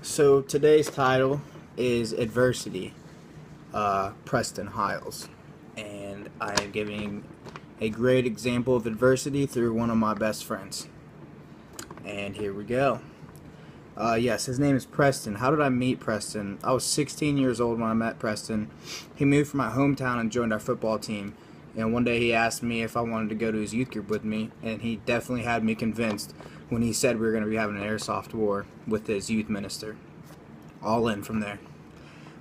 So today's title is Adversity, Preston Hiles. And I am giving a great example of adversity through one of my best friends. And here we go. Yes, his name is Preston. How did I meet Preston? I was 16 years old when I met Preston. He moved from my hometown and joined our football team. And one day he asked me if I wanted to go to his youth group with me, and he definitely had me convinced when he said we were going to be having an airsoft war with his youth minister. All in from there.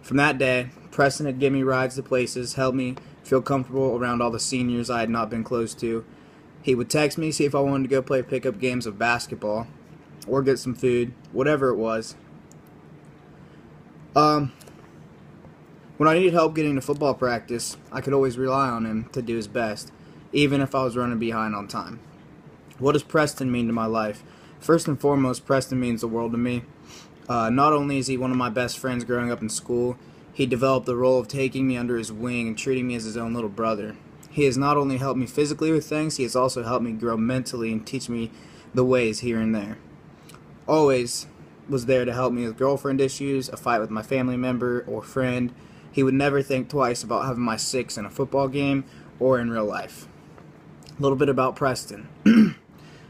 From that day, Preston had given me rides to places, helped me feel comfortable around all the seniors I had not been close to. He would text me, see if I wanted to go play pickup games of basketball or get some food, whatever it was. When I needed help getting to football practice, I could always rely on him to do his best, even if I was running behind on time. What does Preston mean to my life? First and foremost, Preston means the world to me. Not only is he one of my best friends growing up in school, he developed the role of taking me under his wing and treating me as his own little brother. He has not only helped me physically with things, he has also helped me grow mentally and teach me the ways here and there. Always was there to help me with girlfriend issues, a fight with my family member or friend. He would never think twice about having my six in a football game or in real life. A little bit about Preston.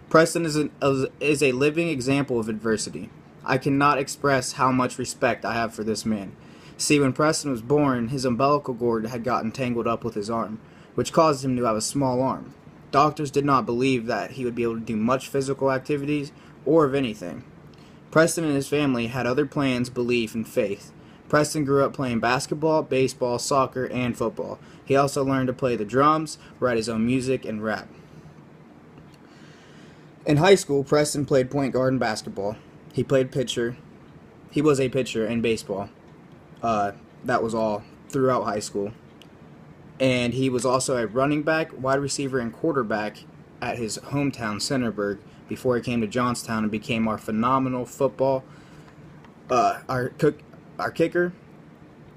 Preston is a living example of adversity. I cannot express how much respect I have for this man. See, when Preston was born, his umbilical cord had gotten tangled up with his arm, which caused him to have a small arm. Doctors did not believe that he would be able to do much physical activities or of anything. Preston and his family had other plans, belief, and faith. Preston grew up playing basketball, baseball, soccer, and football. He also learned to play the drums, write his own music, and rap. In high school, Preston played point guard in basketball. He played pitcher. He was a pitcher in baseball. That was all throughout high school. And he was also a running back, wide receiver, and quarterback at his hometown, Centerburg, before he came to Johnstown and became our phenomenal football, our kicker,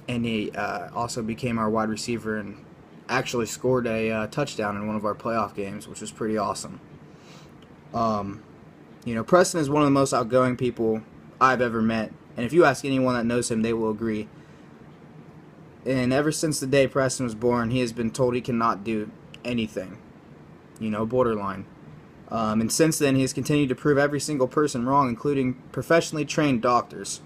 and he also became our wide receiver and actually scored a touchdown in one of our playoff games, which was pretty awesome. Preston is one of the most outgoing people I've ever met, and if you ask anyone that knows him, they will agree. And ever since the day Preston was born, he has been told he cannot do anything, borderline. And since then, he has continued to prove every single person wrong, including professionally trained doctors.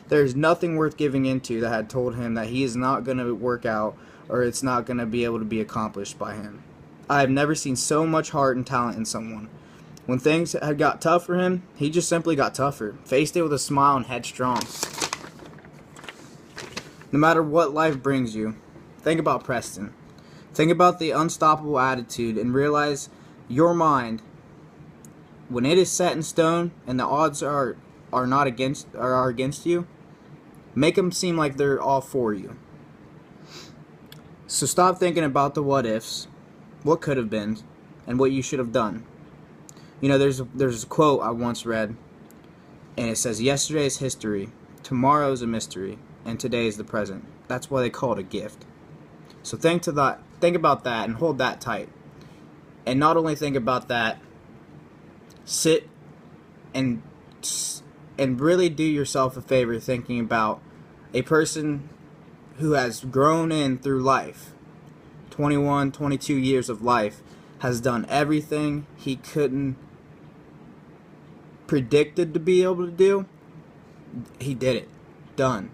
There is nothing worth giving into that had told him that he is not going to work out or it's not going to be able to be accomplished by him. I have never seen so much heart and talent in someone. When things had got tough for him, he just simply got tougher, faced it with a smile, and headstrong. No matter what life brings you, think about Preston. Think about the unstoppable attitude and realize your mind, when it is set in stone and the odds are against you, make them seem like they're all for you. So stop thinking about the what ifs, what could have been, and what you should have done. There's a quote I once read, and it says, "Yesterday is history, tomorrow is a mystery, and today is the present." That's why they call it a gift. So think about that and hold that tight. And not only think about that, sit and really do yourself a favor thinking about a person who has grown in through life, 21, 22 years of life, has done everything he couldn't predicted to be able to do. He did it. Done.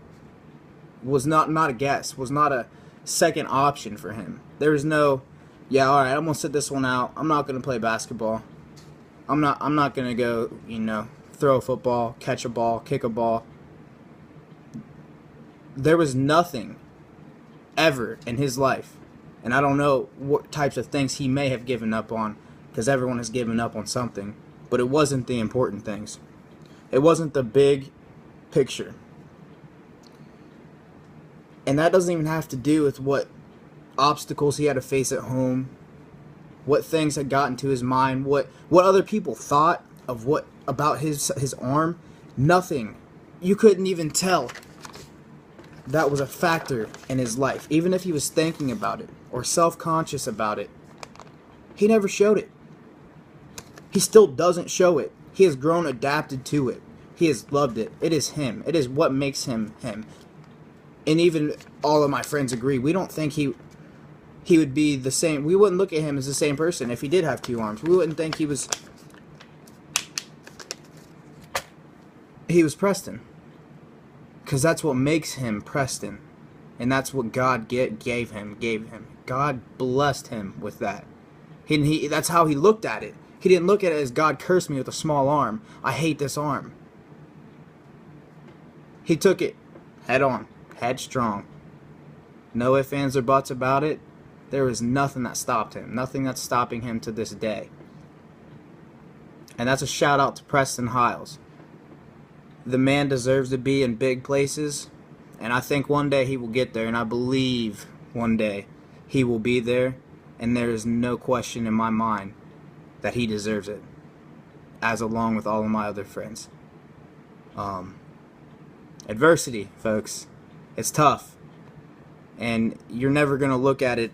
Was not a guess. Was not a second option for him. There was no, alright, I'm going to sit this one out. I'm not going to play basketball. I'm not going to go, throw a football, catch a ball, kick a ball. There was nothing ever in his life. And I don't know what types of things he may have given up on, because everyone has given up on something. But it wasn't the important things. It wasn't the big picture. And that doesn't even have to do with what obstacles he had to face at home, what things had gotten to his mind, what other people thought of about his arm. Nothing. You couldn't even tell that was a factor in his life. Even if he was thinking about it or self-conscious about it, he never showed it. He still doesn't show it. He has grown adapted to it. He has loved it. It is him. It is what makes him him. And even all of my friends agree. We don't think he would be the same. We wouldn't look at him as the same person if he did have 2 arms. We wouldn't think he was Preston. Because that's what makes him Preston. And that's what God gave him. God blessed him with that. That's how he looked at it. He didn't look at it as God cursed me with a small arm. I hate this arm. He took it head on, headstrong. No ifs, ands, or buts about it. There is nothing that stopped him. Nothing that's stopping him to this day. And that's a shout out to Preston Hiles. The man deserves to be in big places, and I think one day he will get there, and I believe one day he will be there, and there is no question in my mind that he deserves it, as along with all of my other friends. Adversity, folks, it's tough, and you're never going to look at it